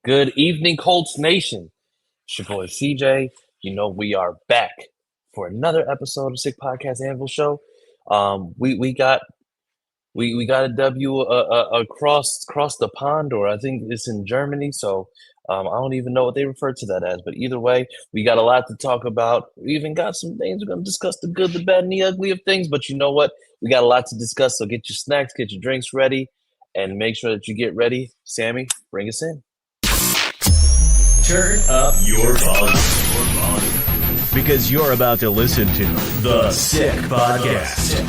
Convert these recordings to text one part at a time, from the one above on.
Good evening, Colts Nation. It's your boy CJ. You know we are back for another episode of Sick Podcast Anvil Show. We got a W across the pond, or I think it's in Germany. So I don't even know what they refer to that as. But either way, we got a lot to talk about. We even got some things. We're going to discuss the good, the bad, and the ugly of things. But you know what? We got a lot to discuss. So get your snacks, get your drinks ready, and make sure that you get ready. Sammy, bring us in. Turn up your volume. Because you're about to listen to The Sick Podcast.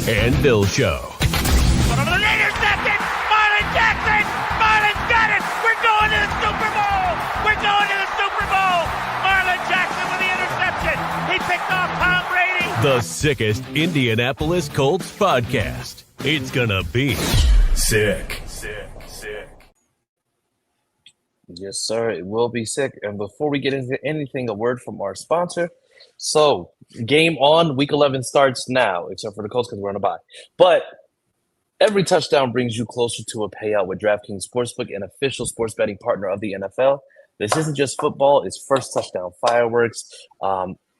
Anvil Show. Intercepted! Marlon Jackson! Marlon's got it! We're going to the Super Bowl! We're going to the Super Bowl! Marlon Jackson with the interception! He picked off Tom Brady! The sickest Indianapolis Colts podcast. It's gonna be sick. Yes, sir. It will be sick. And before we get into anything, a word from our sponsor. So, game on. Week 11 starts now, except for the Colts because we're on a bye. But every touchdown brings you closer to a payout with DraftKings Sportsbook, an official sports betting partner of the NFL. This isn't just football. It's first touchdown fireworks,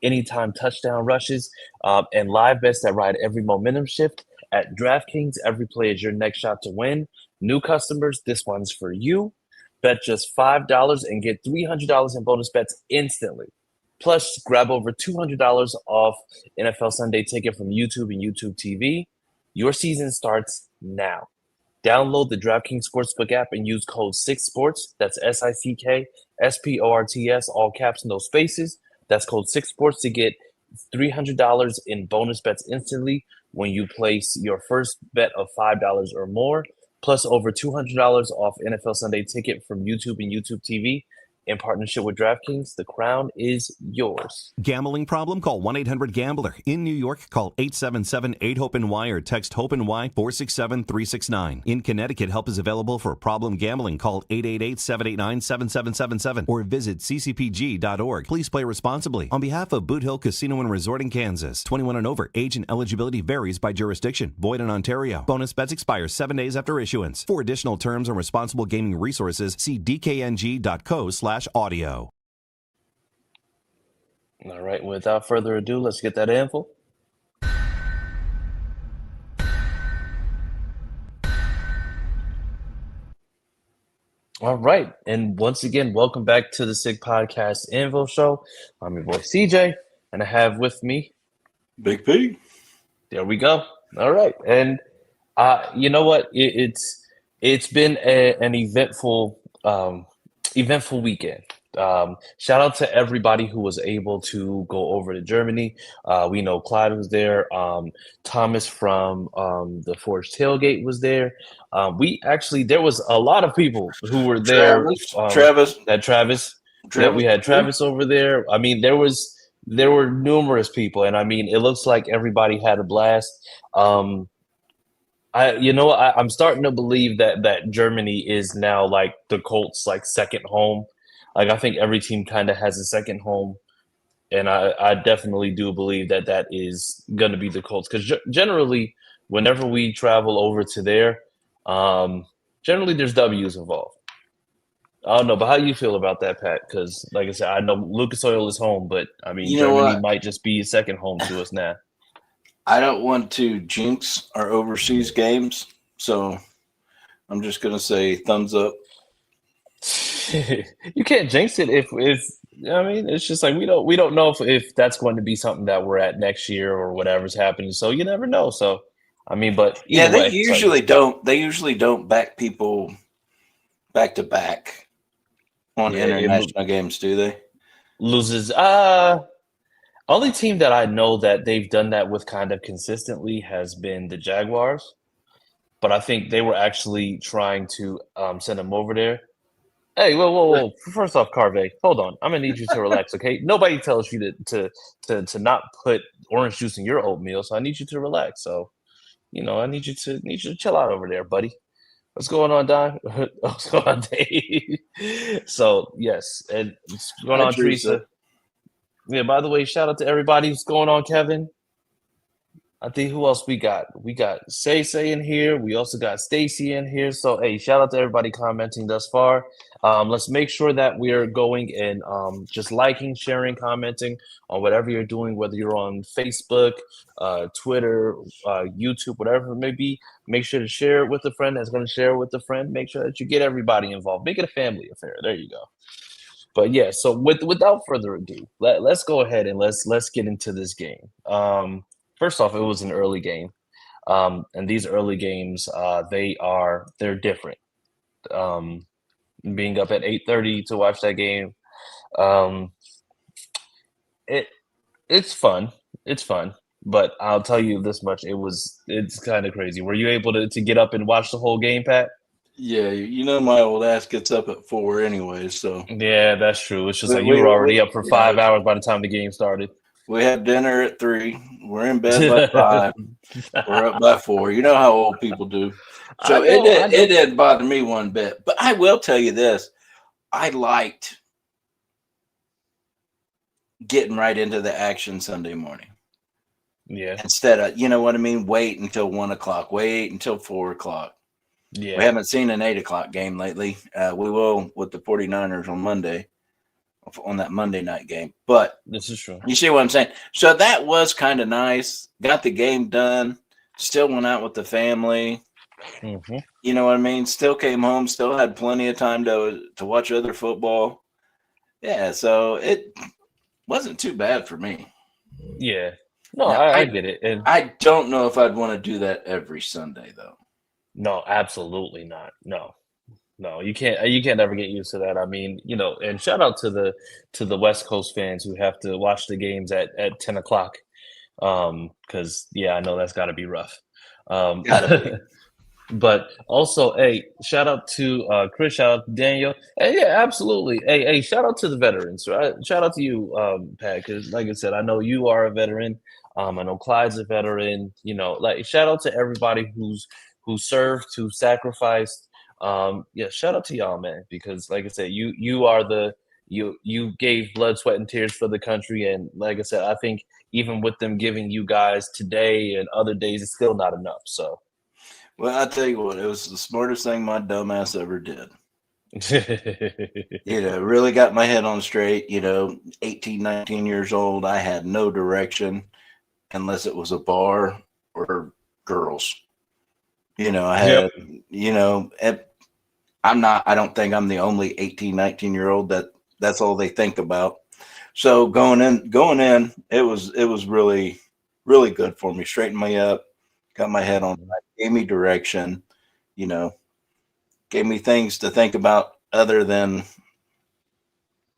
anytime touchdown rushes, and live bets that ride every momentum shift. At DraftKings, every play is your next shot to win. New customers, this one's for you. Bet just $5 and get $300 in bonus bets instantly. Plus, grab over $200 off NFL Sunday Ticket from YouTube and YouTube TV. Your season starts now. Download the DraftKings Sportsbook app and use code SICKSPORTS. That's SICKSPORTS, all caps, no spaces. That's code SICKSPORTS to get $300 in bonus bets instantly when you place your first bet of $5 or more. Plus over $200 off NFL Sunday Ticket from YouTube and YouTube TV. In partnership with DraftKings, the crown is yours. Gambling problem? Call 1-800-GAMBLER. In New York, call 877-8-HOPE-NY or text HOPE-NY 467-369. In Connecticut, help is available for problem gambling. Call 888-789-7777 or visit ccpg.org. Please play responsibly. On behalf of Boot Hill Casino and Resort in Kansas, 21 and over, age and eligibility varies by jurisdiction. Void in Ontario. Bonus bets expire 7 days after issuance. For additional terms and responsible gaming resources, see dkng.co/audio. All right, without further ado, let's get that info. All right, and once again, welcome back to the Sick Podcast Anvil Show. I'm your boy CJ, and I have with me Big P. There we go. All right, and you know what? It's been an eventful weekend. Shout out to everybody who was able to go over to Germany. We know Clyde was there. Thomas from the Forge Tailgate was there. There was a lot of people who were there. Travis. Yeah, we had Travis over there. I mean, there were numerous people, and I mean, it looks like everybody had a blast. I'm starting to believe that Germany is now like the Colts' like second home. Like I think every team kind of has a second home, and I definitely do believe that is going to be the Colts because generally, whenever we travel over to there, generally there's W's involved. I don't know, but how do you feel about that, Pat? Because like I said, I know Lucas Oil is home, but I mean Germany might just be a second home to us now. I don't want to jinx our overseas games, so I'm just going to say thumbs up. You can't jinx it if I mean it's just like we don't know if that's going to be something that we're at next year or whatever's happening. So you never know. So I mean, but they usually don't back people back to back on international games, do they? Loses. Only team that I know that they've done that with kind of consistently has been the Jaguars, but I think they were actually trying to send them over there. Hey, whoa! First off, Carvey, hold on. I'm gonna need you to relax, okay? Nobody tells you to not put orange juice in your oatmeal, so I need you to relax. So, I need you to chill out over there, buddy. What's going on, Don? What's going on, Dave? So, yes, and what's going on, Teresa? Yeah. By the way, shout out to everybody. What's going on, Kevin? I think who else we got? We got Say in here. We also got Stacy in here. So hey, shout out to everybody commenting thus far. Let's make sure that we are going and just liking, sharing, commenting on whatever you're doing, whether you're on Facebook, Twitter, YouTube, whatever it may be. Make sure to share it with a friend that's going to share it with a friend. Make sure that you get everybody involved. Make it a family affair. There you go. But yeah, so without further ado, let's go ahead and let's get into this game. First off, it was an early game, and these early games, they're different. Being up at 8:30 to watch that game, um, it's fun. It's fun, but I'll tell you this much: it's kind of crazy. Were you able to get up and watch the whole game, Pat? Yeah, my old ass gets up at 4 anyway, so. Yeah, that's true. It's just like you were already up for 5 hours by the time the game started. We had dinner at 3. We're in bed by 5. We're up by 4. You know how old people do. So it didn't bother me one bit. But I will tell you this. I liked getting right into the action Sunday morning. Yeah. Instead of, you know what I mean? Wait until 1 o'clock. Wait until 4 o'clock. Yeah. We haven't seen an 8 o'clock game lately. We will with the 49ers on Monday, on that Monday night game. But this is true. You see what I'm saying? So that was kind of nice. Got the game done. Still went out with the family. Mm-hmm. You know what I mean? Still came home. Still had plenty of time to watch other football. Yeah, so it wasn't too bad for me. Yeah. No, I get it. And I don't know if I'd want to do that every Sunday, though. No, absolutely not. No, you can't ever get used to that. I mean, and shout out to the West Coast fans who have to watch the games at 10 o'clock. Because I know that's got to be rough. But also, hey, shout out to Chris, shout out to Daniel. Hey, yeah, absolutely. Hey, shout out to the veterans. Right? Shout out to you, Pat, because like I said, I know you are a veteran. I know Clyde's a veteran. Shout out to everybody who served, who sacrificed. Shout out to y'all, man, because like I said, you are you gave blood, sweat, and tears for the country, and like I said, I think even with them giving you guys today and other days, it's still not enough. So, well, I tell you what, it was the smartest thing my dumbass ever did. Really got my head on straight. 18, 19 years old, I had no direction unless it was a bar or girls. I had, I don't think I'm the only 18, 19-year-old that's all they think about. So going in, it was really, really good for me. Straightened me up, got my head on right, gave me direction, gave me things to think about other than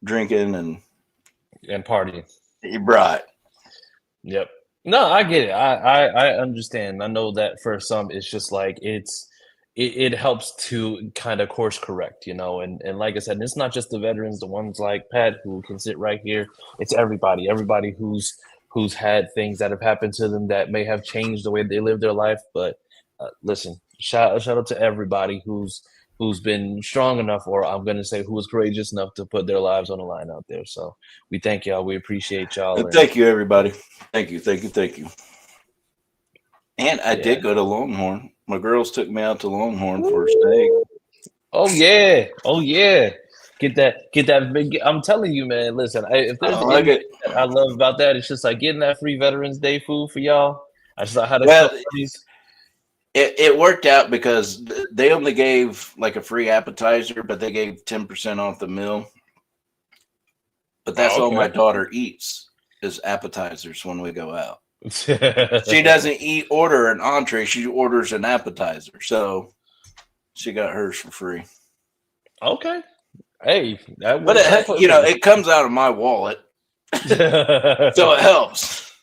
drinking and partying. Right. Yep. No, I get it. I understand. I know that for some, it's just like it helps to kind of course correct, and like I said, it's not just the veterans, the ones like Pat who can sit right here. It's everybody who's had things that have happened to them that may have changed the way they live their life. But listen, shout out to everybody who's been strong enough, or I'm going to say who was courageous enough to put their lives on the line out there. So we thank y'all. We appreciate y'all. Thank you, everybody. Thank you. And I did go to Longhorn. My girls took me out to Longhorn for a steak. Oh yeah. Get that big. I'm telling you, man. Listen, if there's anything that I love about that, it's just like getting that free Veterans Day food for y'all. I just how to It worked out because they only gave like a free appetizer, but they gave 10% off the meal. But that's all my daughter eats is appetizers when we go out. She doesn't order an entree. She orders an appetizer. So she got hers for free. Okay. Hey, but it comes out of my wallet. So it helps.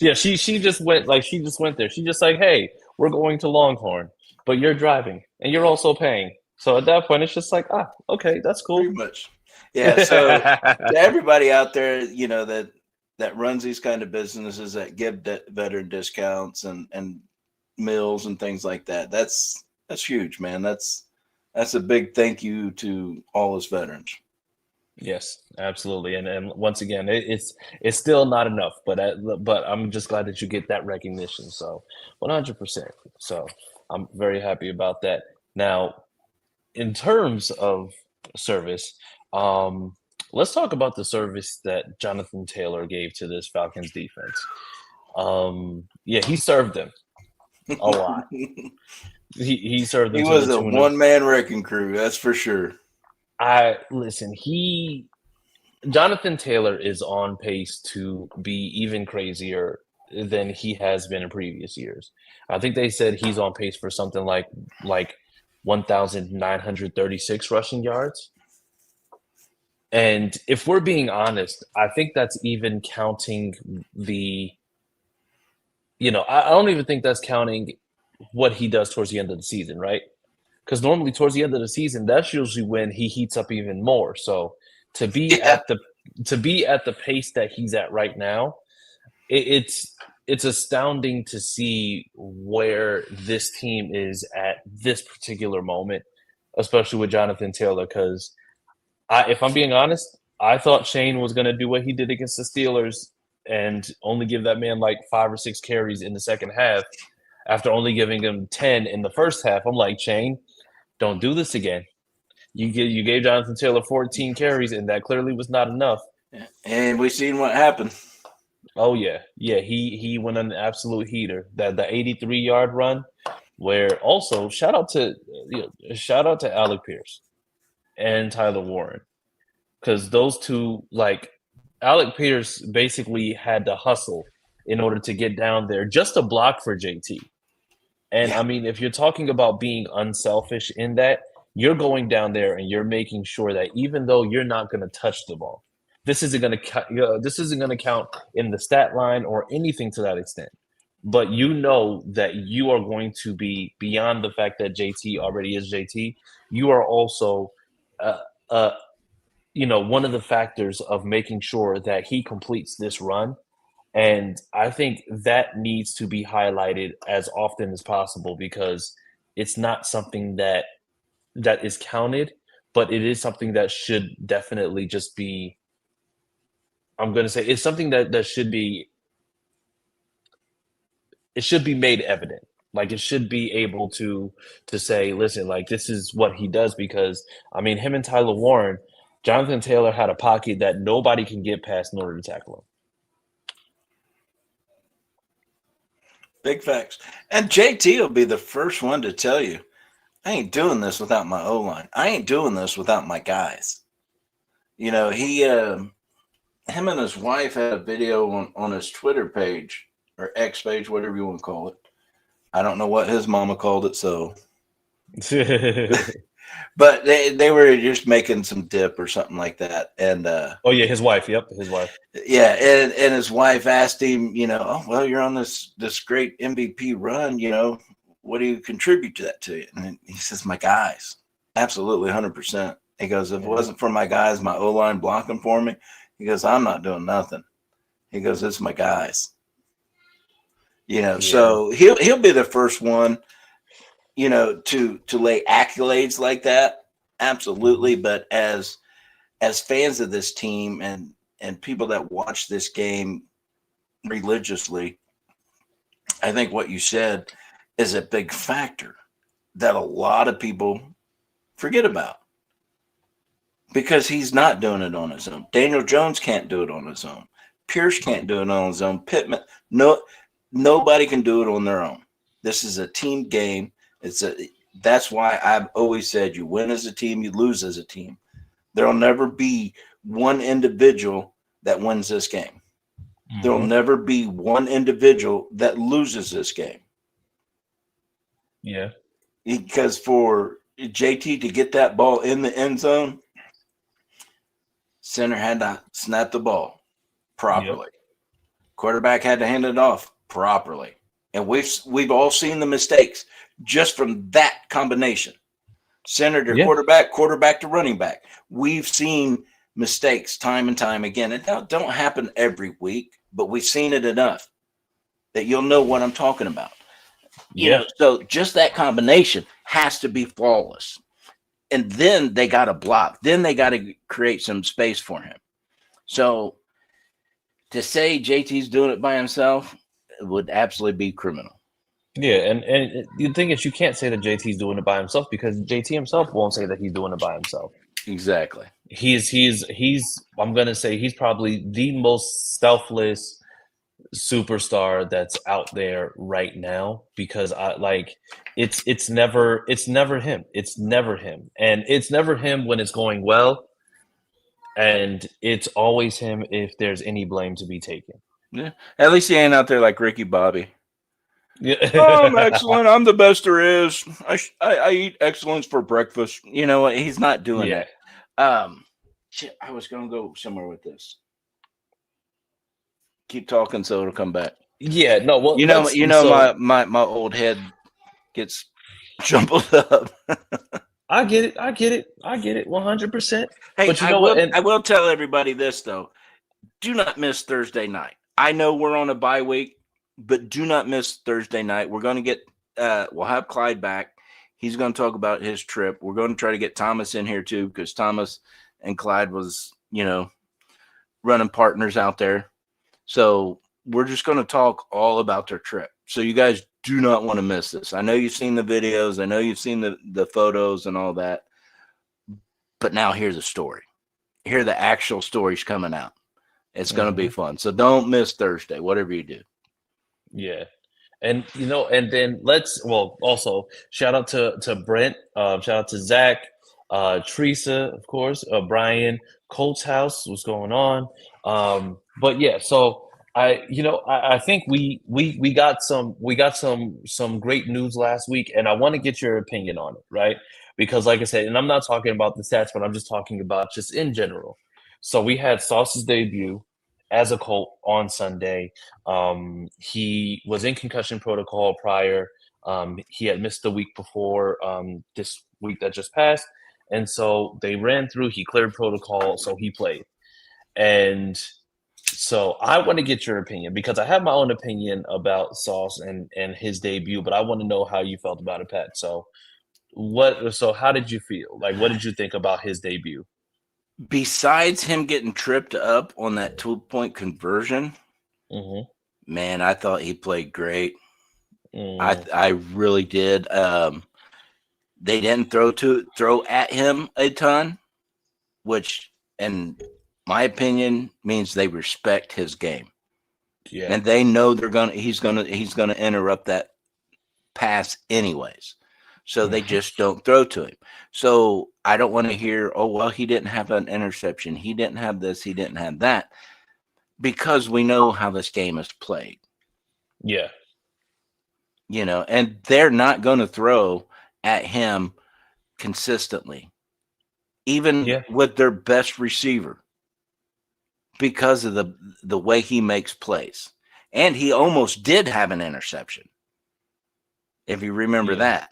Yeah, she just went there. She just like, hey, we're going to Longhorn, but you're driving and you're also paying. So at that point, it's just like, okay, that's cool. Pretty much. Yeah. So to everybody out there, that runs these kind of businesses that give veteran discounts and meals and things like that. That's huge, man. That's a big thank you to all us veterans. Yes, absolutely. And once again, it's still not enough, but I'm just glad that you get that recognition. So 100%. So I'm very happy about that. Now, in terms of service, um, let's talk about the service that Jonathan Taylor gave to this Falcons defense. Yeah, he served them a lot. He served them He to the was a tune of one-man wrecking crew, that's for sure. I listen, he Jonathan Taylor is on pace to be even crazier than he has been in previous years. I think they said he's on pace for something like 1,936 rushing yards. And if we're being honest, I think that's even counting I don't even think that's counting what he does towards the end of the season, right? Because normally towards the end of the season, that's usually when he heats up even more. So to be Yeah. at the pace that he's at right now, it's astounding to see where this team is at this particular moment, especially with Jonathan Taylor. Because if I'm being honest, I thought Shane was going to do what he did against the Steelers and only give that man like 5 or 6 carries in the second half after only giving him 10 in the first half. I'm like, Shane, don't do this again. You gave Jonathan Taylor 14 carries, and that clearly was not enough. And we seen what happened. Oh yeah. He went on an absolute heater. That the 83-yard run, where also shout out to Alec Pierce and Tyler Warren, because those two, like Alec Pierce basically had to hustle in order to get down there just to block for JT. And Yeah. I mean, if you're talking about being unselfish in that, you're going down there and you're making sure that even though you're not going to touch the ball, this isn't going to this isn't going to count in the stat line or anything to that extent. But you know that you are going to be beyond the fact that JT already is JT. You are also, uh, uh, one of the factors of making sure that he completes this run. And I think that needs to be highlighted as often as possible because it's not something that is counted, but it is something that should definitely just be. I'm going to say it's something that should be. It should be made evident. Like it should be able to say, listen, like this is what he does because I mean, him and Tyler Warren, Jonathan Taylor had a pocket that nobody can get past in order to tackle him. Big facts. And JT will be the first one to tell you, I ain't doing this without my O-line. I ain't doing this without my guys. Him and his wife had a video on his Twitter page or X page, whatever you want to call it. I don't know what his mama called it, so. But they were just making some dip or something like that. And oh yeah, his wife. Yep, his wife. Yeah, and his wife asked him, oh, well, you're on this great MVP run, what do you contribute to that to you? And he says, my guys. Absolutely 100%. He goes, if it wasn't for my guys, my O-line blocking for me, he goes, I'm not doing nothing. He goes, it's my guys. So he'll be the first one, to lay accolades like that. Absolutely. But as fans of this team and people that watch this game religiously, I think what you said is a big factor that a lot of people forget about because he's not doing it on his own. Daniel Jones can't do it on his own. Pierce can't do it on his own. Pittman, nobody can do it on their own. This is a team game. That's why I've always said you win as a team, you lose as a team. There'll never be one individual that wins this game. Mm-hmm. There'll never be one individual that loses this game. Yeah. Because for JT to get that ball in the end zone, center had to snap the ball properly. Yep. Quarterback had to hand it off properly. And we've all seen the mistakes just from that combination. Center to quarterback to running back. We've seen mistakes time and time again. It don't happen every week, but we've seen it enough that you'll know what I'm talking about. So just that combination has to be flawless. And then they got to block. Then they got to create some space for him. So to say JT's doing it by himself would absolutely be criminal. Yeah, and the thing is, you can't say that JT's doing it by himself because JT himself won't say that he's doing it by himself. Exactly. He's I'm gonna say he's probably the most selfless superstar that's out there right now because it's never him. It's never him. And it's never him when it's going well. And it's always him if there's any blame to be taken. Yeah. At least he ain't out there like Ricky Bobby. Yeah. Oh, I'm excellent. I'm the best there is. I eat excellence for breakfast. You know what? He's not doing Yeah. that. Shit, I was going to go somewhere with this. Keep talking so it'll come back. Yeah, no, well, my old head gets jumbled up. I get it 100%. Hey, but I will tell everybody this though. Do not miss Thursday night. I know we're on a bye week, but do not miss Thursday night. We're going to get we'll have Clyde back. He's going to talk about his trip. We're going to try to get Thomas in here too, because Thomas and Clyde was, running partners out there. So we're just going to talk all about their trip. So you guys do not want to miss this. I know you've seen the videos. I know you've seen the photos and all that. But now here's the story. Here are the actual stories coming out. It's going to be fun. So don't miss Thursday, whatever you do. Yeah. And, and then also shout out to Brent, shout out to Zach, Teresa, of course, Brian, Colts House, what's going on. But yeah, so I think we got some great news last week, and I want to get your opinion on it, right? Because like I said, and I'm not talking about the stats, but I'm just talking about just in general. So we had Sauce's debut as a Colt on Sunday. He was in concussion protocol prior. He had missed the week before this week that just passed. And so they ran through, he cleared protocol, so he played. And so I want to get your opinion because I have my own opinion about Sauce and his debut, but I want to know how you felt about it, Pat. So how did you feel? Like, what did you think about his debut? Besides him getting tripped up on that 2-point conversion, man, I thought he played great. I really did. They didn't throw at him a ton, which, in my opinion, means they respect his game. Yeah. And they know he's gonna interrupt that pass anyways. So they just don't throw to him. So I don't want to hear, oh, well, he didn't have an interception. He didn't have this. He didn't have that. Because we know how this game is played. Yeah. And they're not going to throw at him consistently, even with their best receiver, because of the way he makes plays. And he almost did have an interception, if you remember that.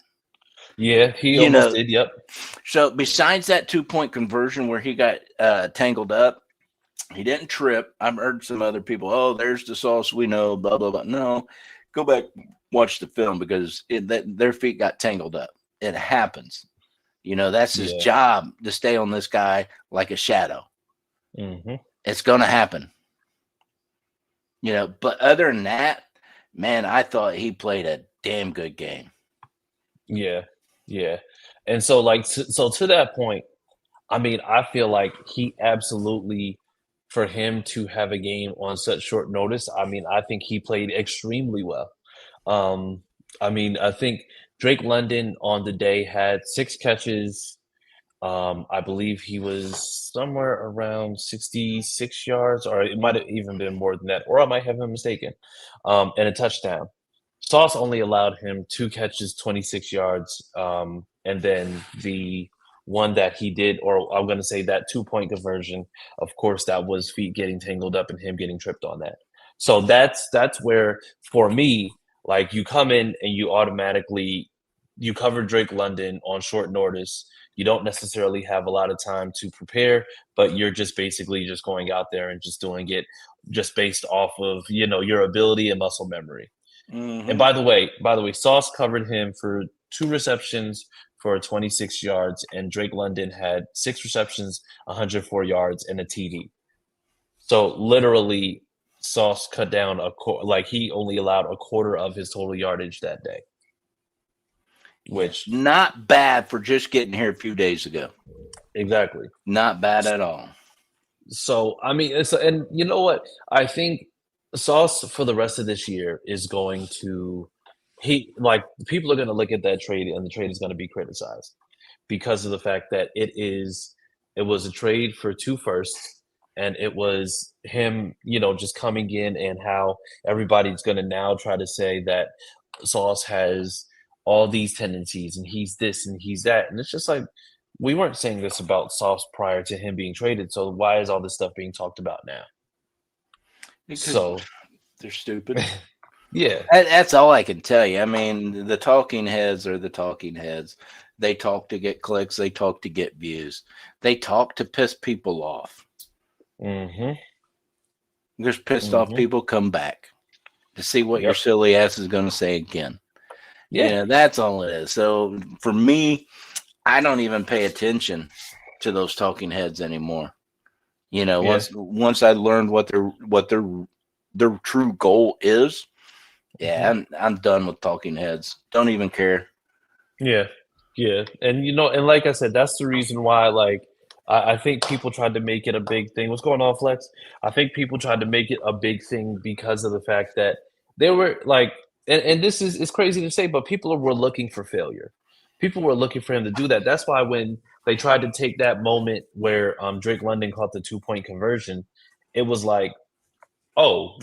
Yeah, he almost did, yep. So besides that 2-point conversion where he got tangled up, he didn't trip. I've heard some other people, oh, there's the Sauce we know, blah, blah, blah. No, go back, watch the film because their feet got tangled up. It happens. That's his job to stay on this guy like a shadow. It's going to happen. But other than that, man, I thought he played a damn good game. Yeah. Yeah. And so to that point, I mean, I feel like he absolutely, for him to have a game on such short notice, I mean, I think he played extremely well. I mean, I think Drake London on the day had 6 catches. I believe he was somewhere around 66 yards, or it might have even been more than that, or I might have been mistaken, and a touchdown. Sauce only allowed him 2 catches, 26 yards, and then the one that he did, or I'm going to say that 2-point conversion, of course, that was feet getting tangled up and him getting tripped on that. So that's where, for me, like you come in and you cover Drake London on short notice. You don't necessarily have a lot of time to prepare, but you're just basically just going out there and just doing it just based off of, your ability and muscle memory. And by the way, Sauce covered him for 2 receptions for 26 yards, and Drake London had 6 receptions, 104 yards, and a TD. So literally, Sauce cut down he only allowed a quarter of his total yardage that day. Which not bad for just getting here a few days ago. Exactly. Not bad at all. So I mean, and you know what? I think Sauce for the rest of this year is going to people are going to look at that trade, and the trade is going to be criticized because of the fact that it was a trade for 2 firsts, and it was him, just coming in, and how everybody's going to now try to say that Sauce has all these tendencies and he's this and he's that, and it's just like, we weren't saying this about Sauce prior to him being traded, so why is all this stuff being talked about now? Because they're stupid. Yeah. That's all I can tell you. I mean, the talking heads are the talking heads. They talk to get clicks. They talk to get views. They talk to piss people off. Mm-hmm. There's pissed off people come back to see what your silly ass is going to say again. Yeah, that's all it is. So for me, I don't even pay attention to those talking heads anymore. Once I learned what their true goal is, I'm done with talking heads. Don't even care. Yeah. And and like I said, that's the reason why I think people tried to make it a big thing. What's going on, Flex? I think people tried to make it a big thing because of the fact that they were and this is, it's crazy to say, but people were looking for failure. People were looking for him to do that. That's why when they tried to take that moment where Drake London caught the 2-point conversion, it was like, oh,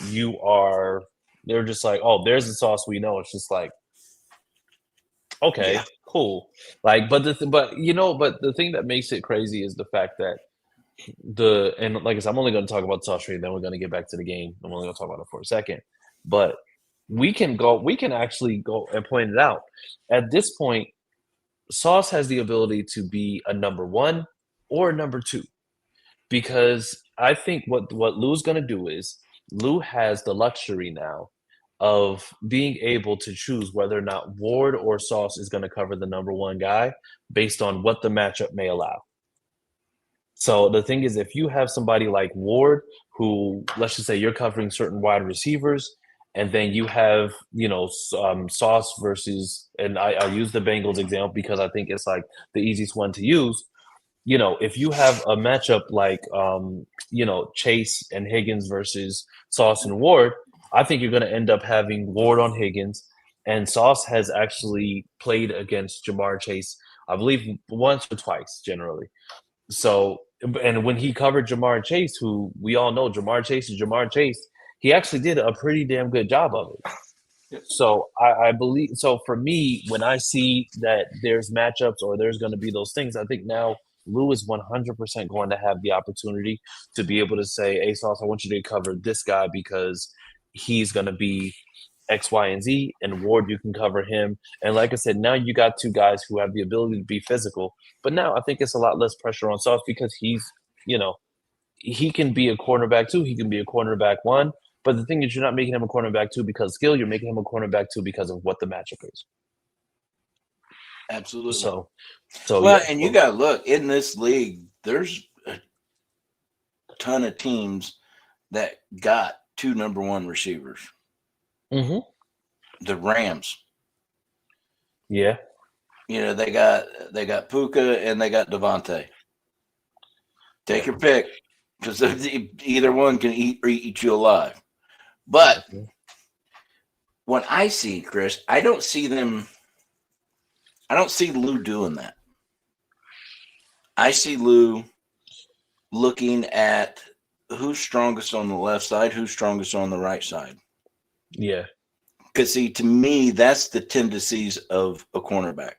they're just like, oh, there's the Sauce we know. It's just like, okay, cool. But the thing that makes it crazy is the fact that and like I said, I'm only going to talk about the Sauce trade, then we're going to get back to the game. I'm only going to talk about it for a second. But we can actually go and point it out. At this point, Sauce has the ability to be a number 1 or a number 2, because I think what Lou's going to do is Lou has the luxury now of being able to choose whether or not Ward or Sauce is going to cover the number 1 guy based on what the matchup may allow. So the thing is, if you have somebody like Ward, who, let's just say you're covering certain wide receivers, and then you have, Sauce versus, and I use the Bengals example because I think it's the easiest one to use. If you have a matchup like, Chase and Higgins versus Sauce and Ward, I think you're going to end up having Ward on Higgins, and Sauce has actually played against Jamar Chase, I believe, once or twice generally. So, and when he covered Jamar Chase, who we all know Jamar Chase is Jamar Chase, he actually did a pretty damn good job of it. Yep. So I believe, so for me, when I see that there's matchups or there's going to be those things, I think now Lou is 100% going to have the opportunity to be able to say, hey, Sauce, I want you to cover this guy because he's going to be X, Y, and Z, and Ward, you can cover him. And like I said, now you got 2 guys who have the ability to be physical. But now I think it's a lot less pressure on Sauce because he's, he can be a cornerback 2, he can be a cornerback 1. But the thing is, you're not making him a cornerback 2 because of skill. You're making him a cornerback 2 because of what the matchup is. Absolutely. So and you got to look, in this league, there's a ton of teams that got 2 number 1 receivers. Mm-hmm. The Rams. Yeah. They got Puka and they got Devontae. Take your pick, because either one can eat you alive. But when I see Chris, I don't see Lou doing that. I see Lou looking at who's strongest on the left side, who's strongest on the right side. Yeah. Because, see, to me, that's the tendencies of a cornerback.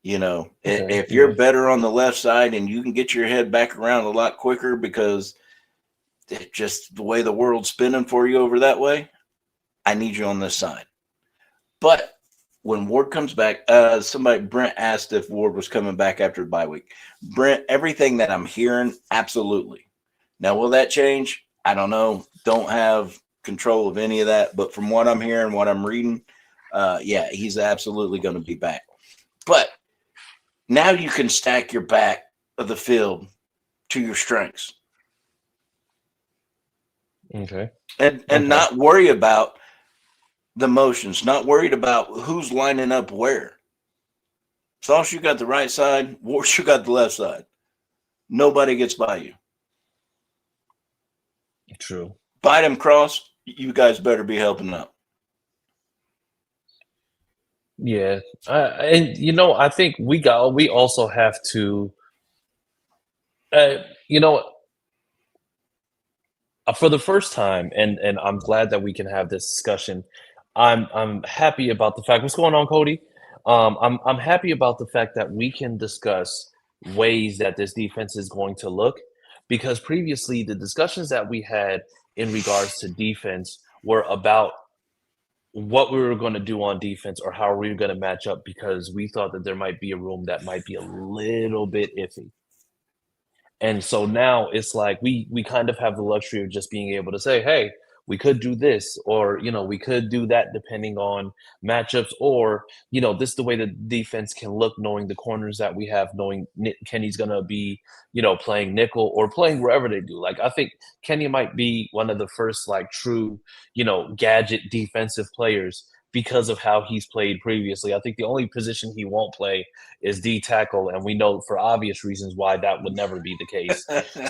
If you're better on the left side and you can get your head back around a lot quicker because it's just the way the world's spinning for you over that way, I need you on this side. But when Ward comes back, Brent asked if Ward was coming back after the bye week. Brent, everything that I'm hearing, absolutely. Now, will that change? I don't know. Don't have control of any of that. But from what I'm hearing, what I'm reading, he's absolutely going to be back. But Now you can stack your back of the field to your strengths. Okay. And not worry about the motions, not worried about who's lining up where. As long as you got the right side, once you got the left side, nobody gets by you. True. Bite him cross, you guys better be helping out. Yeah. And I think we also have to, you know, for the first time, and I'm glad that we can have this discussion. I'm happy about the fact. What's going on, Cody? I'm happy about the fact that we can discuss ways that this defense is going to look, because previously the discussions that we had in regards to defense were about what we were going to do on defense or how we were going to match up, because we thought that there might be a room that might be a little bit iffy. And so now it's like we kind of have the luxury of just being able to say, hey, we could do this, or we could do that, depending on matchups, or this is the way the defense can look, knowing the corners that we have, knowing Kenny's gonna be playing nickel or playing wherever they do. Like, I think Kenny might be one of the first like true gadget defensive players, because of how he's played previously. I think the only position he won't play is D tackle, and we know for obvious reasons why that would never be the case.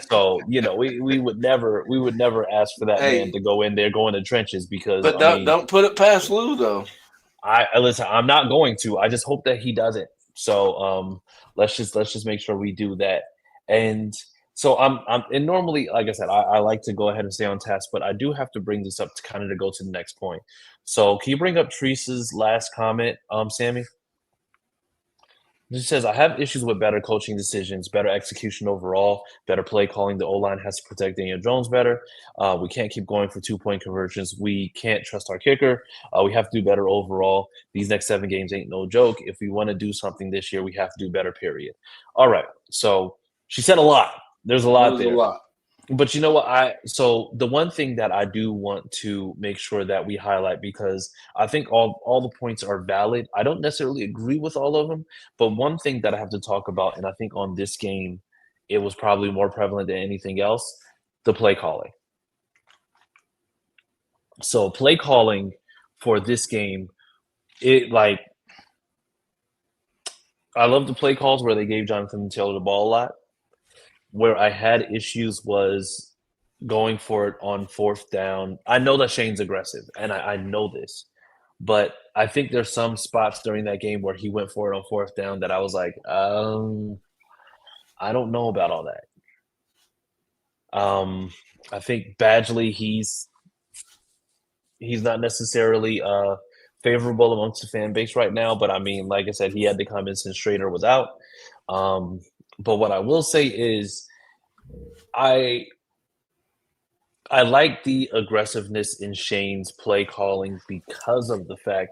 So we would never ask for that man to go in there, go in the trenches, because But don't put it past Lou though. I listen. I'm not going to. I just hope that he doesn't. So let's just make sure we do that. And so and normally, like I said, I like to go ahead and stay on task, but I do have to bring this up to kind of to go to the next point. So can you bring up Teresa's last comment, Sammy? She says, I have issues with better coaching decisions, better execution overall, better play calling. The O-line has to protect Daniel Jones better. We can't keep going for 2-point conversions. We can't trust our kicker. We have to do better overall. These next 7 games ain't no joke. If we want to do something this year, we have to do better, period. All right. So she said a lot. There's a lot there. But you know what? So the one thing that I do want to make sure that we highlight, because I think all the points are valid. I don't necessarily agree with all of them, but one thing that I have to talk about, and I think on this game, it was probably more prevalent than anything else, the play calling. So play calling for this game, I love the play calls where they gave Jonathan Taylor the ball a lot. Where I had issues was going for it on 4th down. I know that Shane's aggressive, and I know this, but I think there's some spots during that game where he went for it on 4th down that I was like, I don't know about all that. I think Badgley, he's not necessarily favorable amongst the fan base right now, but I mean, like I said, he had to come in since Schrader was out. But what I will say is I like the aggressiveness in Shane's play calling, because of the fact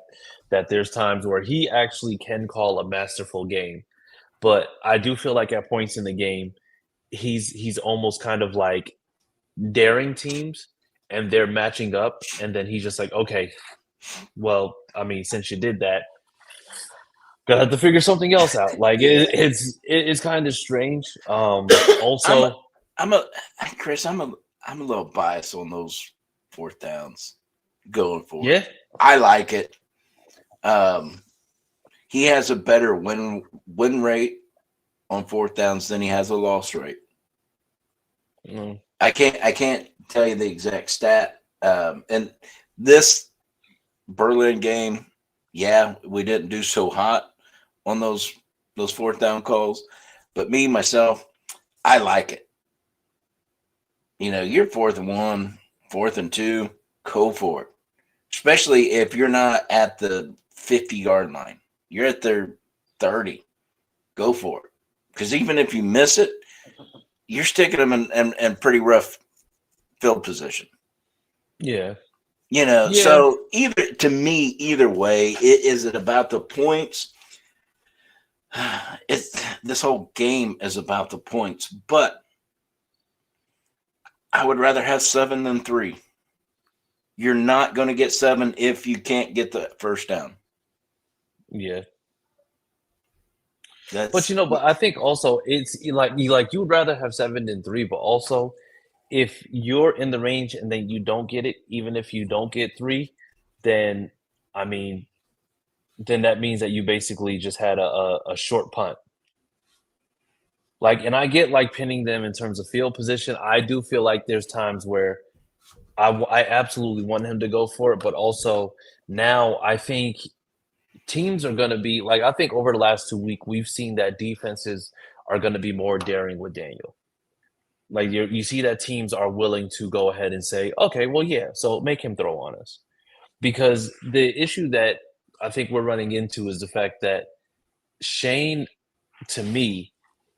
that there's times where he actually can call a masterful game. But I do feel like at points in the game, he's almost kind of like daring teams, and they're matching up, and then he's just like, okay, well, I mean, since you did that, gonna have to figure something else out. Like it's kind of strange. Also, Chris, I'm a little biased on those 4th downs going forward. Yeah, I like it. He has a better win rate on 4th downs than he has a loss rate. Mm. I can't tell you the exact stat. And this Berlin game, yeah, we didn't do so hot on those 4th down calls, but myself, I like it. You're 4th and 1, 4th and 2, go for it. Especially if you're not at the 50-yard line, you're at their 30. Go for it, because even if you miss it, you're sticking them in pretty rough field position. Yeah. So either way, is it about the points? This whole game is about the points, but I would rather have 7 than 3. You're not going to get 7 if you can't get the first down. Yeah. But but I think also it's like you would rather have 7 than 3, but also if you're in the range and then you don't get it, even if you don't get 3, then I mean, then that means that you basically just had a short punt. And I get pinning them in terms of field position. I do feel like there's times where I absolutely want him to go for it, but also now I think teams are going to be I think over the last 2 weeks we've seen that defenses are going to be more daring with Daniel. You see that teams are willing to go ahead and say, okay, well, yeah, so make him throw on us. Because the issue that I think we're running into is the fact that Shane, to me,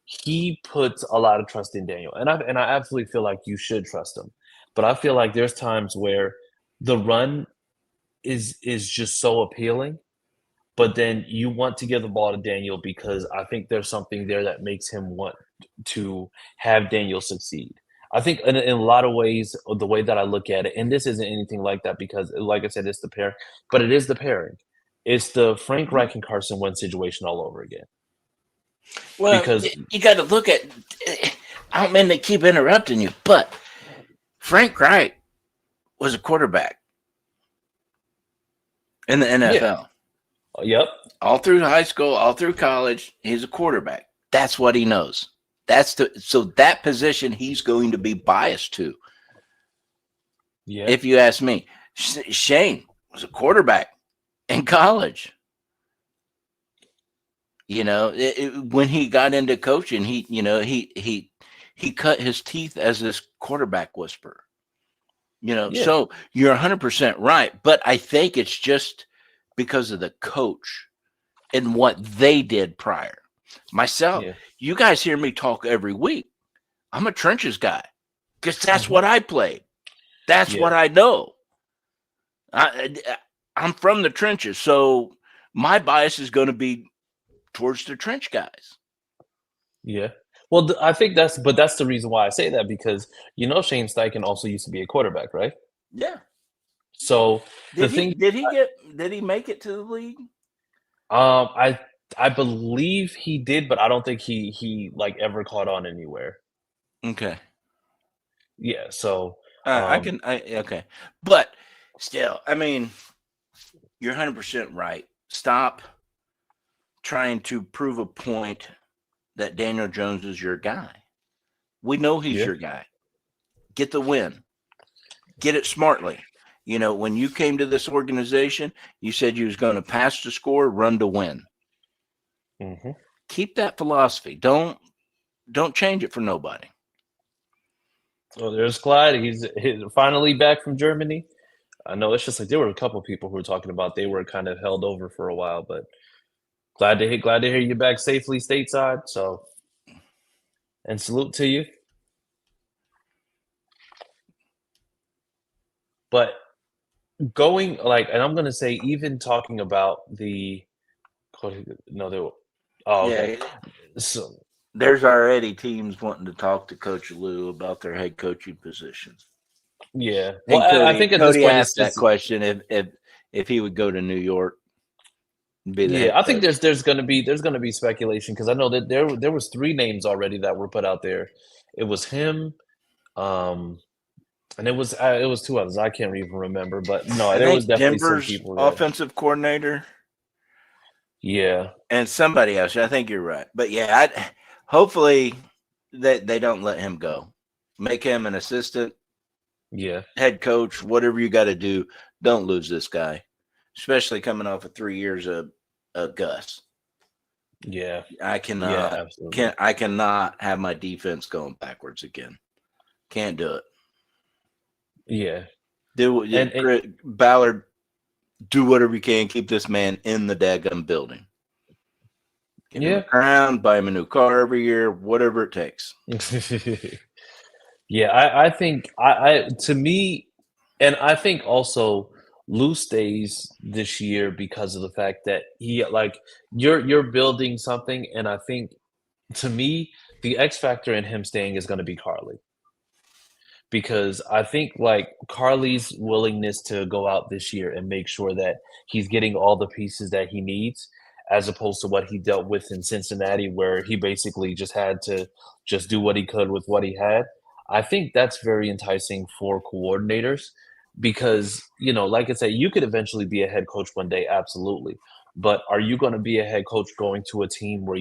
he puts a lot of trust in Daniel. And I absolutely feel like you should trust him. But I feel like there's times where the run is just so appealing, but then you want to give the ball to Daniel because I think there's something there that makes him want to have Daniel succeed. I think in a lot of ways, the way that I look at it, and this isn't anything like that because, like I said, it's the pairing, but it is the pairing. It's the Frank Reich and Carson Wentz situation all over again. Well, because you got to look at. I don't mean to keep interrupting you, but Frank Reich was a quarterback in the NFL. Yeah. Yep. All through high school, all through college, he's a quarterback. That's what he knows. So that position he's going to be biased to. Yeah. If you ask me, Shane was a quarterback in college. When he got into coaching, he cut his teeth as this quarterback whisperer. Yeah. So you're 100% right, but I think it's just because of the coach and what they did prior. Myself, you guys hear me talk every week. I'm a trenches guy because that's what I played. That's what I know. I'm from the trenches, so my bias is going to be towards the trench guys. Yeah. Well, I think that's the reason why I say that because Shane Steichen also used to be a quarterback, right? Yeah. So did he make it to the league? I believe he did, but I don't think he ever caught on anywhere. Okay. Yeah. So okay, but still, I mean, you're 100% right. Stop trying to prove a point that Daniel Jones is your guy. We know he's your guy. Get the win. Get it smartly. When you came to this organization, you said you was going to pass to score, run to win. Mm-hmm. Keep that philosophy. Don't change it for nobody. So there's Clyde. He's finally back from Germany. I know it's just there were a couple of people who were talking about they were kind of held over for a while, but glad to hear you back safely stateside. So, and salute to you. But going and I'm gonna say even talking about okay. So there's already teams wanting to talk to Coach Lou about their head coaching position. Yeah, well, I think at Cody this point asked that question if he would go to New York. I think there's gonna be speculation because I know that there was 3 names already that were put out there. It was him, and it was 2 others. I can't even remember, but no, there was definitely Denver's some people. Offensive coordinator. Yeah, and somebody else. I think you're right, but hopefully they don't let him go. Make him an assistant. Yeah, head coach, whatever you got to do. Don't lose this guy, especially coming off of 3 years of Gus. Yeah, I cannot. I cannot have my defense going backwards again. Can't do it. Yeah, Ballard, do whatever you can. Keep this man in the daggum building. Give him a crown, buy him a new car every year, whatever it takes. Yeah, I think to me, and I think also Lou stays this year because of the fact that he you're building something, and I think to me the X factor in him staying is going to be Carly, because I think Carly's willingness to go out this year and make sure that he's getting all the pieces that he needs. as opposed to what he dealt with in Cincinnati, where he basically just had to just do what he could with what he had. I think that's very enticing for coordinators because, like I said, you could eventually be a head coach one day, absolutely. But are you going to be a head coach going to a team where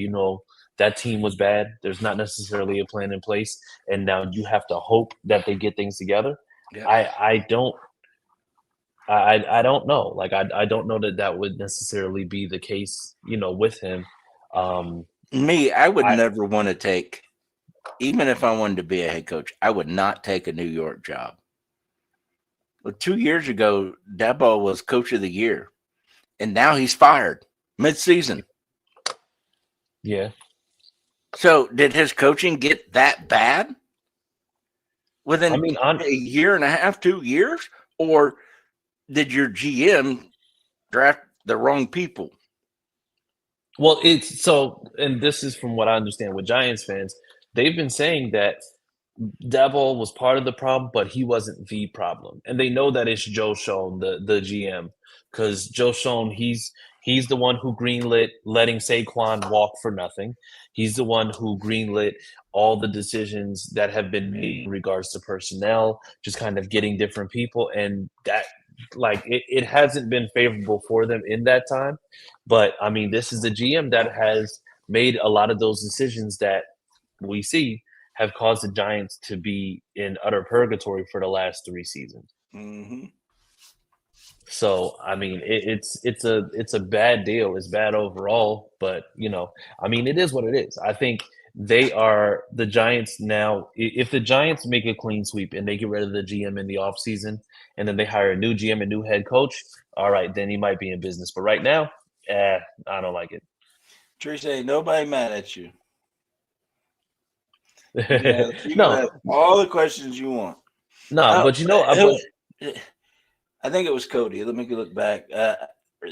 that team was bad? There's not necessarily a plan in place, and now you have to hope that they get things together. Yeah. I don't know. Like I don't know that would necessarily be the case, with him. I would I never want to take, even if I wanted to be a head coach, I would not take a New York job. Well, 2 years ago, Dabo was coach of the year, and now he's fired mid-season. yeah. So did his coaching get that bad within a year and a half, 2 years? Or did your GM draft the wrong people? Well, and this is from what I understand with Giants fans, they've been saying that Dabo was part of the problem, but he wasn't the problem, and they know that it's Joe Schoen, the GM, because Joe Schoen, he's the one who greenlit letting Saquon walk for nothing. He's the one who greenlit all the decisions that have been made in regards to personnel, just kind of getting different people, and that it hasn't been favorable for them in that time. But I mean, this is the GM that has made a lot of those decisions that we see have caused the Giants to be in utter purgatory for the last 3 seasons. Mm-hmm. So I mean, it's a bad deal. It's bad overall, but I mean, it is what it is. I think the Giants now. If the Giants make a clean sweep and they get rid of the GM in the offseason, and then they hire a new GM, a new head coach, all right, then he might be in business. But right now, I don't like it. Teresa, ain't nobody mad at you. You can have all the questions you want. No, but I think it was Cody. Let me look back.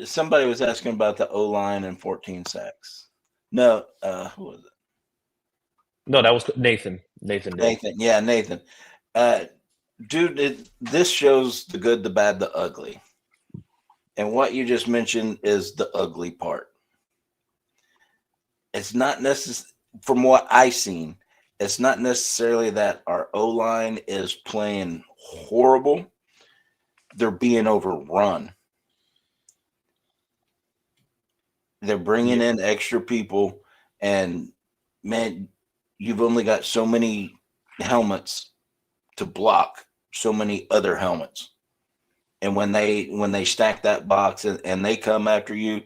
Somebody was asking about the O-line and 14 sacks. No, who was it? No, that was Nathan. Nathan. Yeah, Nathan. Dude, this shows the good, the bad, the ugly. And what you just mentioned is the ugly part. It's not necessarily, from what I've seen, it's not necessarily that our O-line is playing horrible. They're being overrun. They're bringing in extra people, and man, you've only got so many helmets to block so many other helmets. And when they stack that box and they come after you,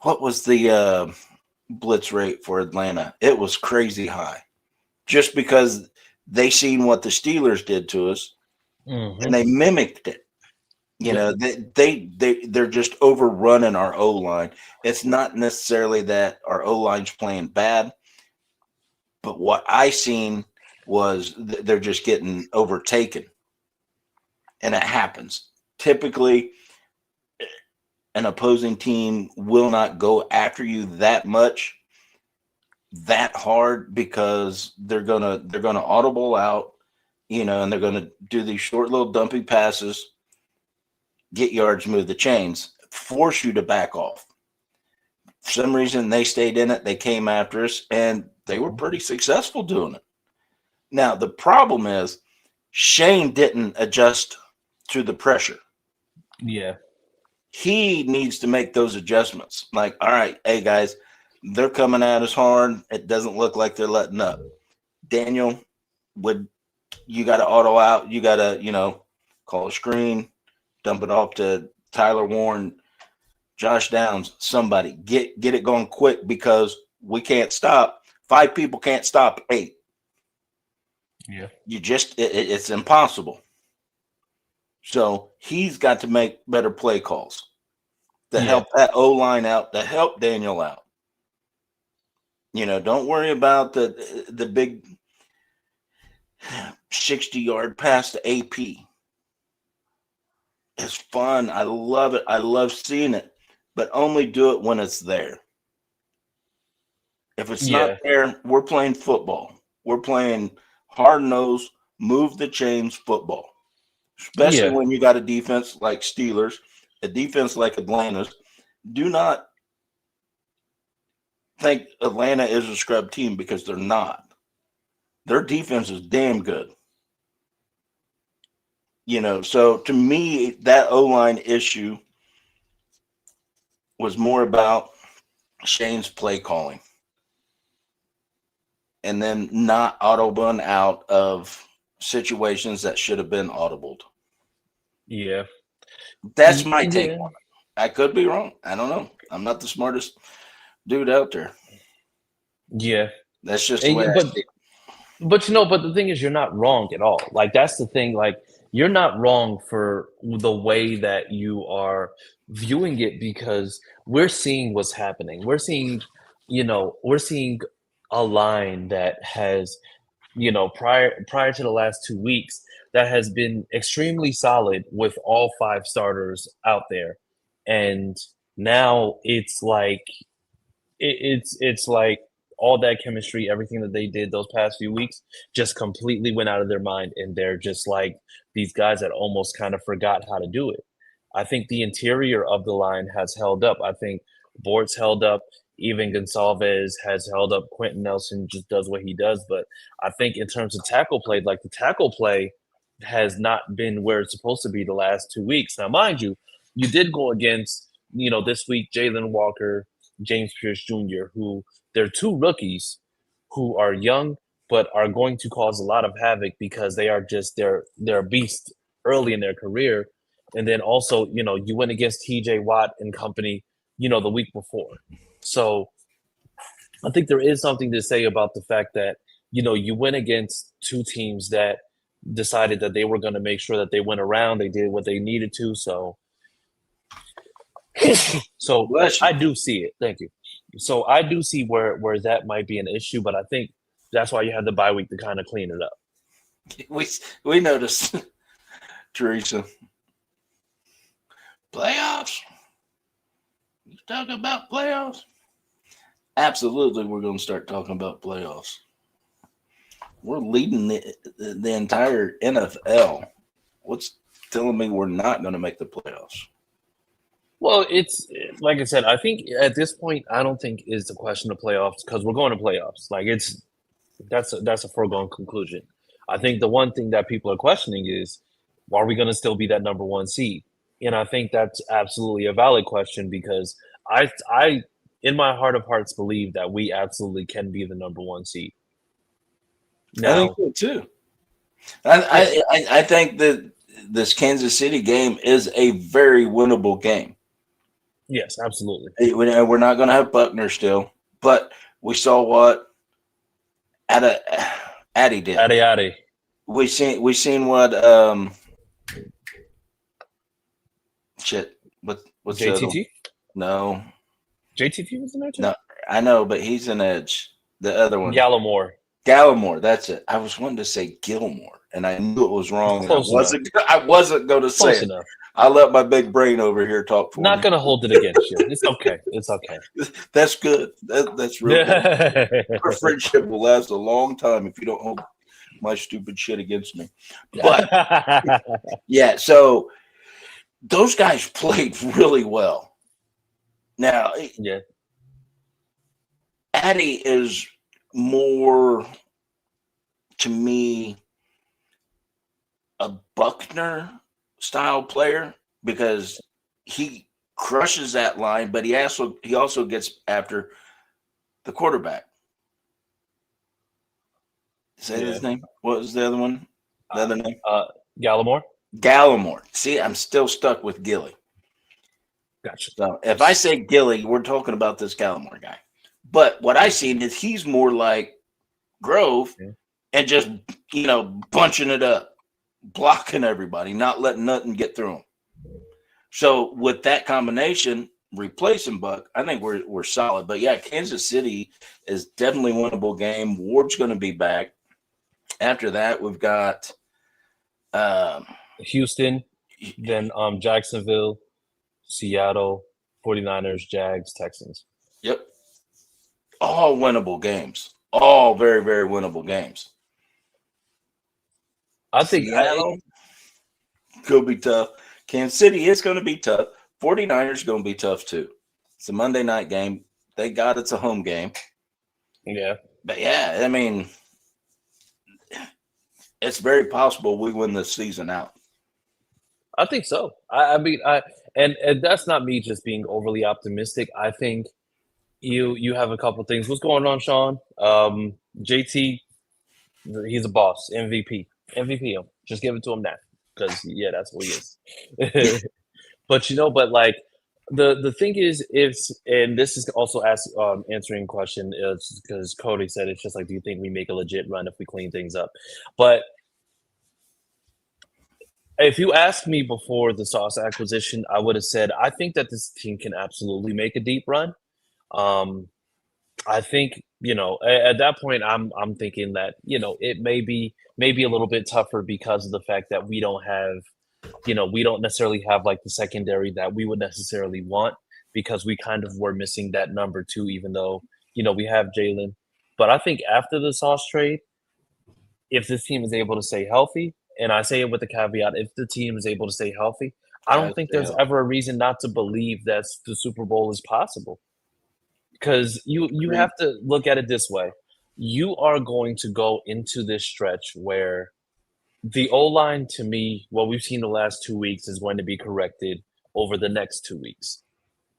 what was the blitz rate for Atlanta? It was crazy high. Just because they seen what the Steelers did to us, and they mimicked it. They're just overrunning our O-line. It's not necessarily that our O-line's playing bad, but what I seen was they're just getting overtaken, and it happens. Typically, an opposing team will not go after you that much, that hard, because they're gonna audible out, and they're gonna do these short little dumpy passes, get yards, move the chains, force you to back off. For some reason, they stayed in it. They came after us, and they were pretty successful doing it. Now, the problem is Shane didn't adjust to the pressure. Yeah. He needs to make those adjustments. Like, all right, hey, guys, they're coming at us hard. It doesn't look like they're letting up. Daniel, you got to auto out. You got to, call a screen, dump it off to Tyler Warren, Josh Downs, somebody. Get it going quick, because we can't stop. 5 people can't stop 8. Yeah. It's impossible. So he's got to make better play calls to help that O-line out, to help Daniel out. Don't worry about the big 60-yard pass to AP. It's fun. I love it. I love seeing it, but only do it when it's there. If it's not there, we're playing football. We're playing hard-nosed, move the chains football. Especially when you got a defense like Steelers, a defense like Atlanta's. Do not think Atlanta is a scrub team because they're not. Their defense is damn good. So to me, that O-line issue was more about Shane's play calling and then not audible out of situations that should have been audibled. Yeah. That's my take on it. I could be wrong. I don't know. I'm not the smartest dude out there. Yeah. That's just the way I see it. But the thing is, you're not wrong at all. Like, that's the thing. Like, you're not wrong for the way that you are viewing it, because we're seeing what's happening. We're seeing a line that has, prior to the last 2 weeks, that has been extremely solid with all 5 starters out there. And now it's like, it's like all that chemistry, everything that they did those past few weeks just completely went out of their mind. And they're just like these guys that almost kind of forgot how to do it. I think the interior of the line has held up. I think Bort's held up. Even Gonsalves has held up. Quentin Nelson just does what he does. But I think in terms of tackle play, like, the tackle play has not been where it's supposed to be the last 2 weeks. Now, mind you, you did go against, this week, Jalen Walker, James Pierce Jr., who they're 2 rookies who are young but are going to cause a lot of havoc because they are just they're a beast early in their career. And then also, you went against TJ Watt and company, the week before. So I think there is something to say about the fact that, you went against 2 teams that decided that they were going to make sure that they went around, they did what they needed to. So I do see it. Thank you. So I do see where that might be an issue, but I think that's why you had the bye week to kind of clean it up. We noticed, Teresa. Playoffs? You talking about playoffs? Absolutely, we're going to start talking about playoffs. We're leading the entire NFL. What's telling me we're not going to make the playoffs? Well, it's like I said, I think at this point, I don't think it's a question of playoffs, because we're going to playoffs. Like, that's a foregone conclusion. I think the one thing that people are questioning is, are we going to still be that number 1 seed? And I think that's absolutely a valid question, because I in my heart of hearts believe that we absolutely can be the number 1 seed. Now, I think so too. I think that this Kansas City game is a very winnable game. Yes, absolutely. We're not going to have Buckner still, but we saw what Addy did. Addy. We seen what what's JTT? No. JTT was in there too? No, I know, but he's an edge. The other one. Gallimore, that's it. I was wanting to say Gilmore, and I knew it was wrong. Close I wasn't going to say Close it. enough. I let my big brain over here talk for me. Not going to hold it against you. It's okay. It's okay. That's good. That's real good. Our friendship will last a long time if you don't hold my stupid shit against me. But yeah, so those guys played really well. Now, yeah, Addy is more, to me, a Buckner style player, because he crushes that line, but he also gets after the quarterback. Say his name. What was the other one? The other name? Gallimore. See, I'm still stuck with Gilly. Gotcha. So if I say Gilly, we're talking about this Gallimore guy. But what I seen is he's more like Grove, and just, bunching it up, blocking everybody, not letting nothing get through him. So with that combination, replacing Buck, I think we're solid. But yeah, Kansas City is definitely a winnable game. Ward's going to be back. After that, we've got Houston, then Jacksonville, Seattle, 49ers, Jags, Texans. Yep. All winnable games. All very, very winnable games. I think Seattle could be tough. Kansas City is going to be tough. 49ers going to be tough too. It's a Monday night game. Thank God it's a home game. Yeah. But yeah, I mean, it's very possible we win this season out. I think so. I mean, and that's not me just being overly optimistic. I think you have a couple things. What's going on, Sean? JT, he's a boss. MVP him. Just give it to him now, because yeah, that's what he is. But but like the thing is, and this is also answering a question is because Cody said it's just like, do you think we make a legit run if we clean things up? But if you asked me before the Sauce acquisition, I would have said I think that this team can absolutely make a deep run. Um, I think at that point I'm thinking that it may be a little bit tougher because of the fact that we don't necessarily have like the secondary that we would necessarily want, because we kind of were missing that number two, even though we have Jalen. But I think after the Sauce trade, if this team is able to stay healthy, and I say it with the caveat, if the team is able to stay healthy, I don't think there's ever a reason not to believe that the Super Bowl is possible. Because you have to look at it this way. You are going to go into this stretch where the O-line, to me, what we've seen the last 2 weeks, is going to be corrected over the next 2 weeks,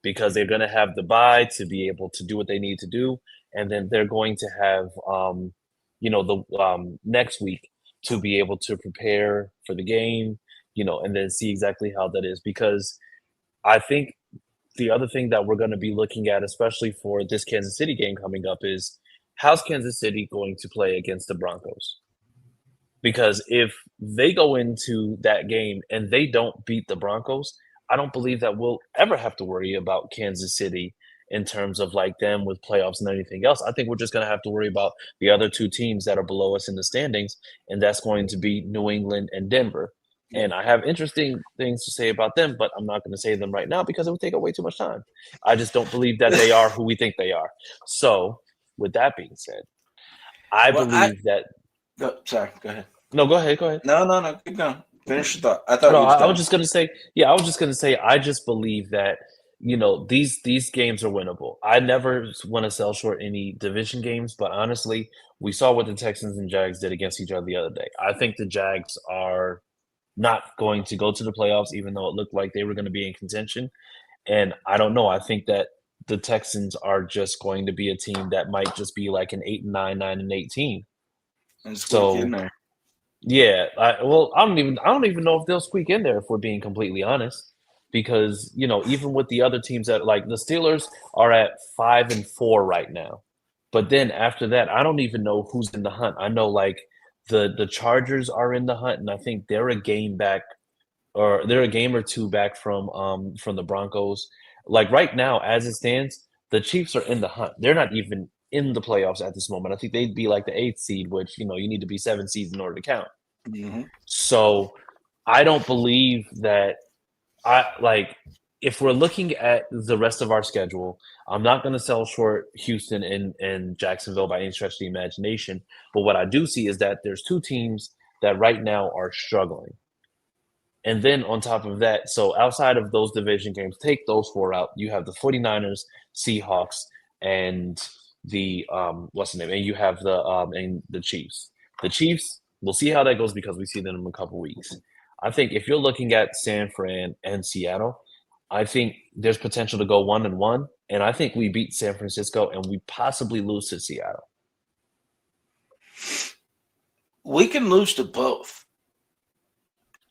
because they're going to have the bye to be able to do what they need to do, and then they're going to have the next week to be able to prepare for the game, and then see exactly how that is. Because I think the other thing that we're going to be looking at, especially for this Kansas City game coming up, is how's Kansas City going to play against the Broncos? Because if they go into that game and they don't beat the Broncos, I don't believe that we'll ever have to worry about Kansas City in terms of like them with playoffs and anything else. I think we're just going to have to worry about the other two teams that are below us in the standings, and that's going to be New England and Denver. And I have interesting things to say about them, but I'm not going to say them right now because it would take up way too much time. I just don't believe that they are who we think they are. So, with that being said, I believe that. Sorry, go ahead. No, go ahead. Go ahead. No, keep going. Finish your thought. I thought No, you was I done. was just going to say, I was just going to say, I just believe that these games are winnable. I never want to sell short any division games, but honestly, we saw what the Texans and Jags did against each other the other day. I think the Jags are not going to go to the playoffs, even though it looked like they were going to be in contention. And I don't know. I think that the Texans are just going to be a team that might just be like an 8-9, 9-8 team. And squeak in there. Yeah, I don't even know if they'll squeak in there, if we're being completely honest, because even with the other teams that, like, the Steelers are at 5-4 right now, but then after that, I don't even know who's in the hunt. I know like the Chargers are in the hunt, and I think they're a game back, or they're a game or two back from the Broncos. Like right now, as it stands, the Chiefs are in the hunt. They're not even in the playoffs at this moment. I think they'd be like the 8th seed, which you need to be 7 seeds in order to count. Mm-hmm. So I don't believe that if we're looking at the rest of our schedule, I'm not going to sell short Houston and Jacksonville by any stretch of the imagination. But what I do see is that there's two teams that right now are struggling. And then on top of that, so outside of those division games, take those 4 out. You have the 49ers, Seahawks, and the what's the name? And you have the Chiefs. The Chiefs, we'll see how that goes because we see them in a couple weeks. I think if you're looking at San Fran and Seattle, I think there's potential to go 1-1, and I think we beat San Francisco and we possibly lose to Seattle. We can lose to both,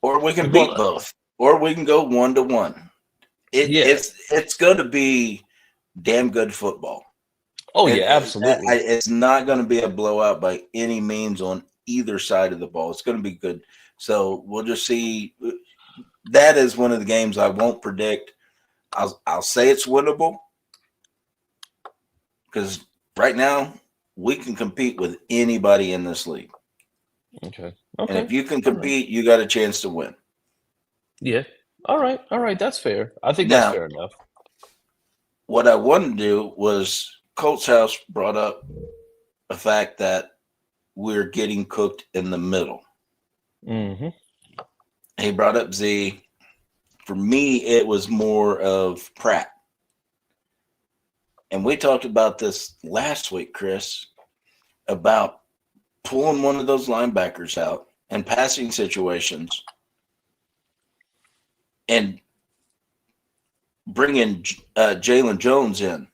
or we can beat both, or we can go 1-1. It's going to be damn good football. Oh, yeah, absolutely. It's not going to be a blowout by any means on either side of the ball. It's going to be good. So we'll just see. That is one of the games I won't predict. I'll say it's winnable because right now we can compete with anybody in this league. Okay. And if you can compete, you got a chance to win. Yeah. All right. That's fair. I think that's fair enough. What I wanted to do was Colts House brought up the fact that we're getting cooked in the middle. Mm-hmm. He brought up Z. For me, it was more of Pratt. And we talked about this last week, Chris, about pulling one of those linebackers out in passing situations and bringing Jalen Jones in.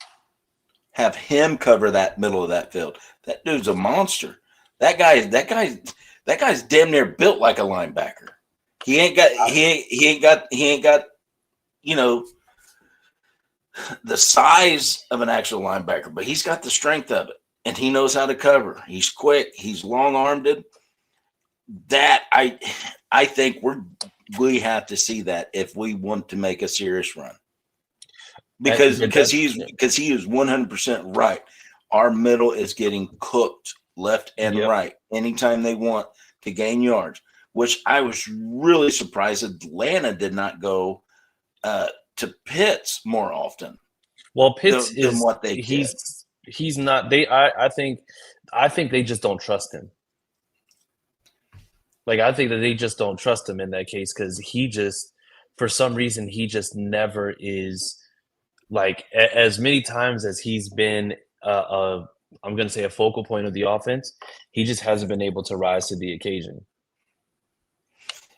Have him cover that middle of that field. That dude's a monster. That guy's damn near built like a linebacker. He ain't got the size of an actual linebacker, but he's got the strength of it, and he knows how to cover. He's quick. He's long-armed. That I think we have to see that if we want to make a serious run, because he is 100% right. Our middle is getting cooked left and right anytime they want to gain yards, which I was really surprised Atlanta did not go to Pitts more often. Well, Pitts than what they did. He's not. I think they just don't trust him. Like, I think that they just don't trust him in that case, because he just, for some reason, he just never is, like, as many times as he's been I'm going to say a focal point of the offense, he just hasn't been able to rise to the occasion.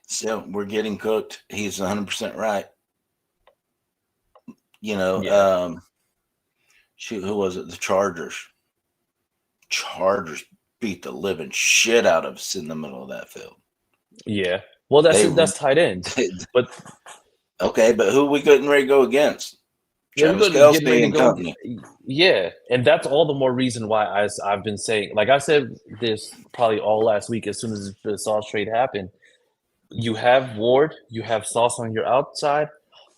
So we're getting cooked. He's 100% right. Who was it? The Chargers. Chargers beat the living shit out of us in the middle of that field. Yeah. Well, that's tight end. But okay, but who we getting ready to go against? Travis Kelce and company. Yeah, and that's all the more reason why I've been saying, like I said this probably all last week as soon as the Sauce trade happened, you have Ward, you have Sauce on your outside,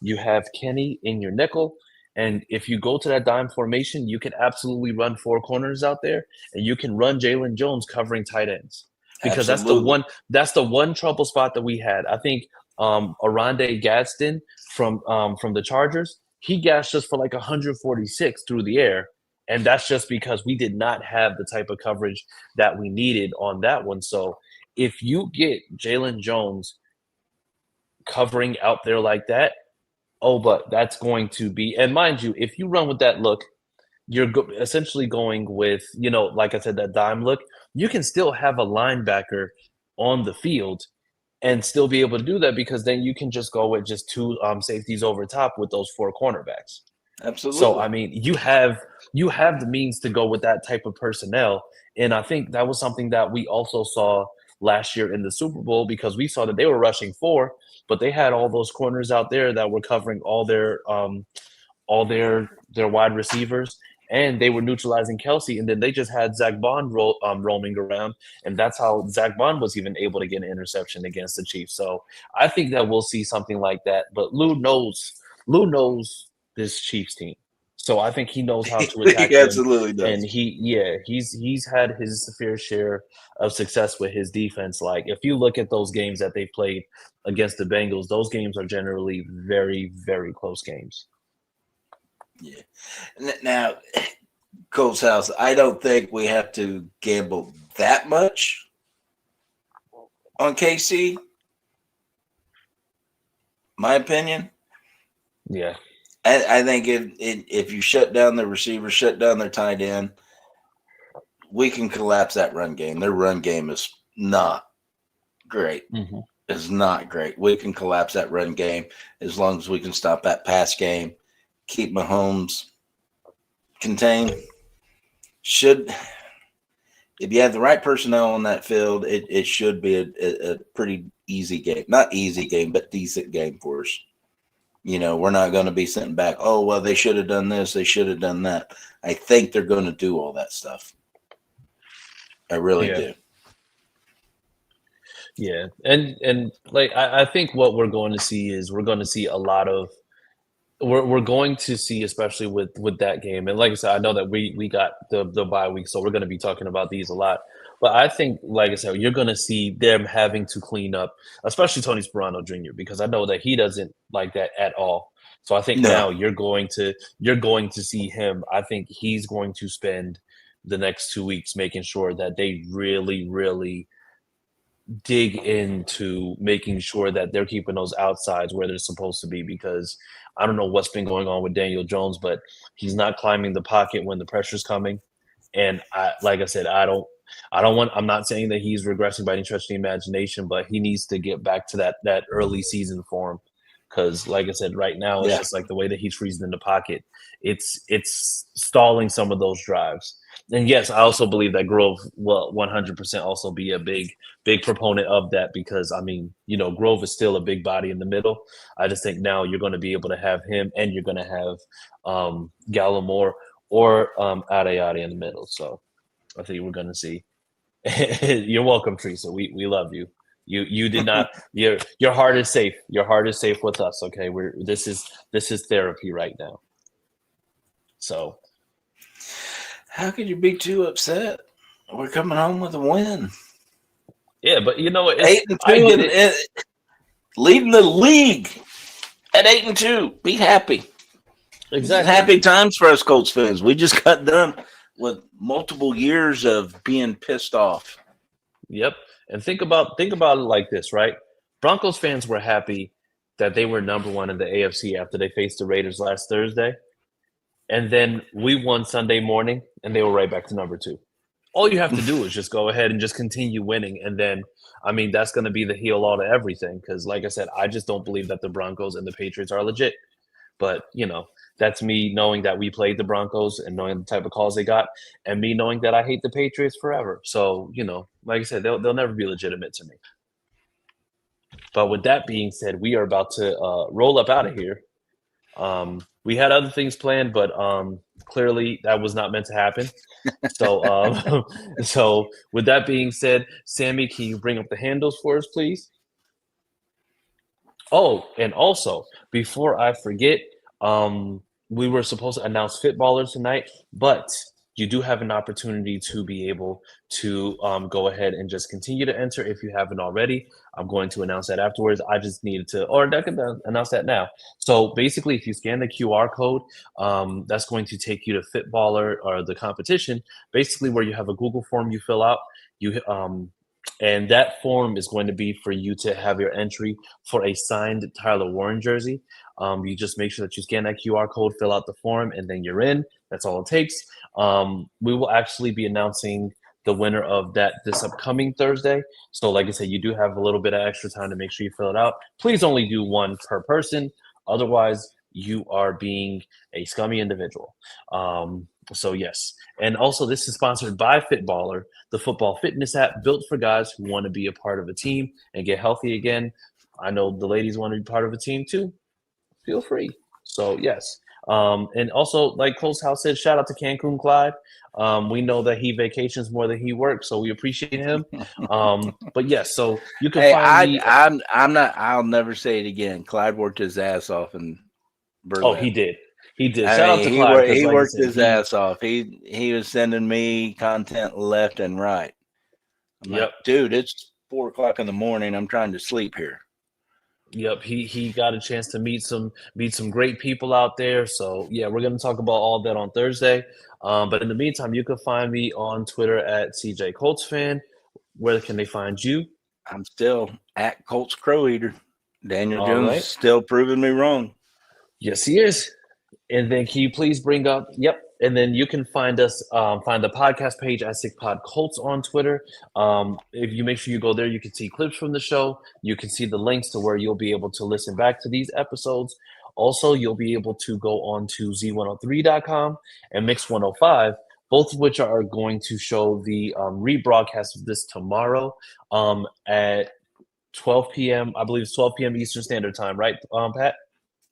you have Kenny in your nickel, and if you go to that dime formation, you can absolutely run four corners out there, and you can run Jalen Jones covering tight ends. Because that's the one trouble spot that we had. I think Arande Gadsden from the Chargers, he gassed us for like 146 through the air, and that's just because we did not have the type of coverage that we needed on that one. So if you get Jalen Jones covering out there like that, but that's going to be, and mind you, if you run with that look, you're essentially going with, like I said, that dime look. You can still have a linebacker on the field and still be able to do that, because then you can just go with just two safeties over top with those four cornerbacks. Absolutely. So, I mean, you have the means to go with that type of personnel. And I think that was something that we also saw last year in the Super Bowl, because we saw that they were rushing four, but they had all those corners out there that were covering all their wide receivers, and they were neutralizing Kelce, and then they just had Zach Bond roaming around, and that's how Zach Bond was even able to get an interception against the Chiefs. So I think that we'll see something like that. But Lou knows this Chiefs team, so I think he knows how to attack he absolutely does. And he's had his fair share of success with his defense. Like, if you look at those games that they played against the Bengals, those games are generally very, very close games. Yeah. Now, Colts House, I don't think we have to gamble that much on KC. My opinion. Yeah. I think if you shut down the receiver, shut down their tight end, we can collapse that run game. Their run game is not great. Mm-hmm. It's not great. We can collapse that run game as long as we can stop that pass game. Keep Mahomes contained. If you have the right personnel on that field, it should be a pretty easy game. Not easy game, but decent game for us. We're not going to be sitting back, oh, well, they should have done this, they should have done that. I think they're going to do all that stuff. I really do. Yeah. And like, I think what we're going to see is we're going to see a lot of we're going to see, especially with that game. And like I said, I know that we got the bye week, so we're going to be talking about these a lot. But I think, like I said, you're going to see them having to clean up, especially Tony Sperano Jr., because I know that he doesn't like that at all. So I think now you're going to see him. I think he's going to spend the next 2 weeks making sure that they really, really dig into making sure that they're keeping those outsides where they're supposed to be, because I don't know what's been going on with Daniel Jones, but he's not climbing the pocket when the pressure's coming. And like I said, I'm not saying that he's regressing by any stretch of the imagination, but he needs to get back to that early season form. Because, like I said, right now it's just like the way that he's freezing in the pocket, it's stalling some of those drives. And yes, I also believe that Grove will 100% also be a big proponent of that, because I mean, Grove is still a big body in the middle. I just think now you're going to be able to have him, and you're going to have Gallimore or Adeyate in the middle. So I think we're going to see. You're welcome, Teresa. We love you. You did not. Your heart is safe. Your heart is safe with us. Okay, this is therapy right now. So, how could you be too upset? We're coming home with a win. Yeah, but I get it. Leading the league at 8-2. Be happy. Exactly. Happy times for us Colts fans. We just got done with multiple years of being pissed off. Yep. And think about it like this, right? Broncos fans were happy that they were number one in the AFC after they faced the Raiders last Thursday. And then we won Sunday morning, and they were right back to number two. All you have to do is just go ahead and just continue winning. And then, I mean, that's going to be the heal-all to everything. Because, like I said, I just don't believe that the Broncos and the Patriots are legit. But, that's me knowing that we played the Broncos and knowing the type of calls they got, and me knowing that I hate the Patriots forever. So, like I said, they'll never be legitimate to me. But with that being said, we are about to roll up out of here. We had other things planned, but clearly that was not meant to happen. So, so with that being said, Sammy, can you bring up the handles for us, please? Oh, and also, before I forget, we were supposed to announce Fitballers tonight, but you do have an opportunity to be able to go ahead and just continue to enter if you haven't already. I'm going to announce that afterwards. I just needed to, or I can announce that now. So basically, if you scan the QR code, that's going to take you to Fitballer or the competition, basically where you have a Google form you fill out. And that form is going to be for you to have your entry for a signed Tyler Warren jersey. You just make sure that you scan that QR code, fill out the form, and then you're in. That's all it takes. We will actually be announcing the winner of that this upcoming Thursday. So like I said, you do have a little bit of extra time to make sure you fill it out. Please only do one per person. Otherwise, you are being a scummy individual. So yes. And also this is sponsored by Fitballer, the football fitness app built for guys who want to be a part of a team and get healthy again. I know the ladies want to be part of a team too. Feel free. So yes. And also, like Cole's House said, shout out to Cancun Clyde. We know that he vacations more than he works, so we appreciate him. But yes, so you can find me. I'm not. I'll never say it again. Clyde worked his ass off in Berlin. Oh, he did. He did. Shout out to Clyde. He worked his ass off. He was sending me content left and right. I'm like, dude, it's 4:00 in the morning. I'm trying to sleep here. Yep, he got a chance to meet some great people out there. So yeah, we're gonna talk about all that on Thursday. But in the meantime, you can find me on Twitter at CJ Colts Fan. Where can they find you? I'm still at Colts Crow Eater. Daniel Jones is still proving me wrong. Yes, he is. And then can you please bring up? Yep. And then you can find us, find the podcast page at SickPod Colts on Twitter. If you make sure you go there, you can see clips from the show. You can see the links to where you'll be able to listen back to these episodes. Also, you'll be able to go on to Z103.com and Mix 105, both of which are going to show the rebroadcast of this tomorrow at 12 p.m. I believe it's 12 p.m. Eastern Standard Time, right, Pat?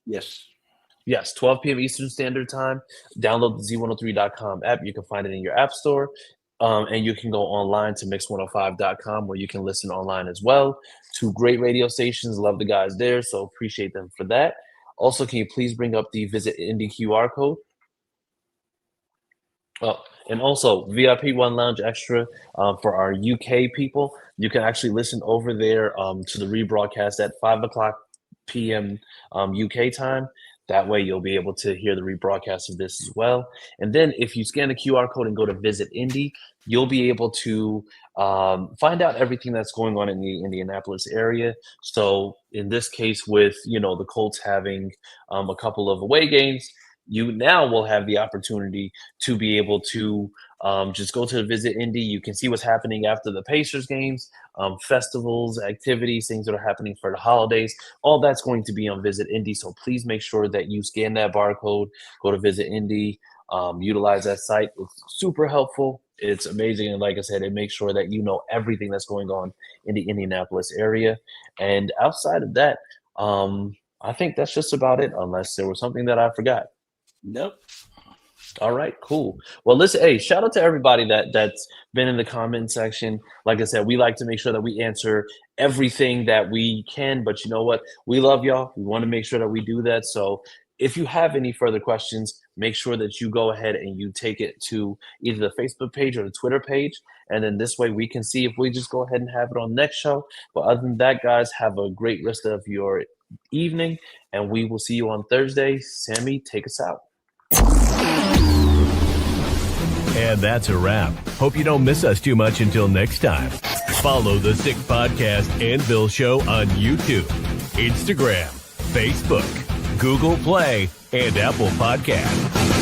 Yes. Yes, 12 p.m. Eastern Standard Time. Download the Z103.com app. You can find it in your app store. And you can go online to mix105.com where you can listen online as well. 2 great radio stations. Love the guys there, so appreciate them for that. Also, can you please bring up the Visit Indy QR code? Oh, and also VIP One Lounge Extra for our UK people. You can actually listen over there to the rebroadcast at 5:00 p.m. UK time. That way you'll be able to hear the rebroadcast of this as well. And then if you scan the QR code and go to Visit Indy, you'll be able to find out everything that's going on in the Indianapolis area. So in this case, with the Colts having a couple of away games, you now will have the opportunity to be able to just go to Visit Indy. You can see what's happening after the Pacers games, festivals, activities, things that are happening for the holidays. All that's going to be on Visit Indy. So please make sure that you scan that barcode, go to Visit Indy, utilize that site. It's super helpful. It's amazing. And like I said, it makes sure that you know everything that's going on in the Indianapolis area. And outside of that, I think that's just about it, unless there was something that I forgot. Nope. All right, cool. Well, listen, hey, shout out to everybody that's been in the comment section. Like I said, we like to make sure that we answer everything that we can, but you know what? We love y'all. We want to make sure that we do that. So if you have any further questions, make sure that you go ahead and you take it to either the Facebook page or the Twitter page. And then this way we can see if we just go ahead and have it on next show. But other than that, guys, have a great rest of your evening, and we will see you on Thursday. Sammy, take us out. And that's a wrap. Hope you don't miss us too much until next time. Follow the Sick Podcast and Bill Show on YouTube, Instagram, Facebook, Google Play, and Apple Podcasts.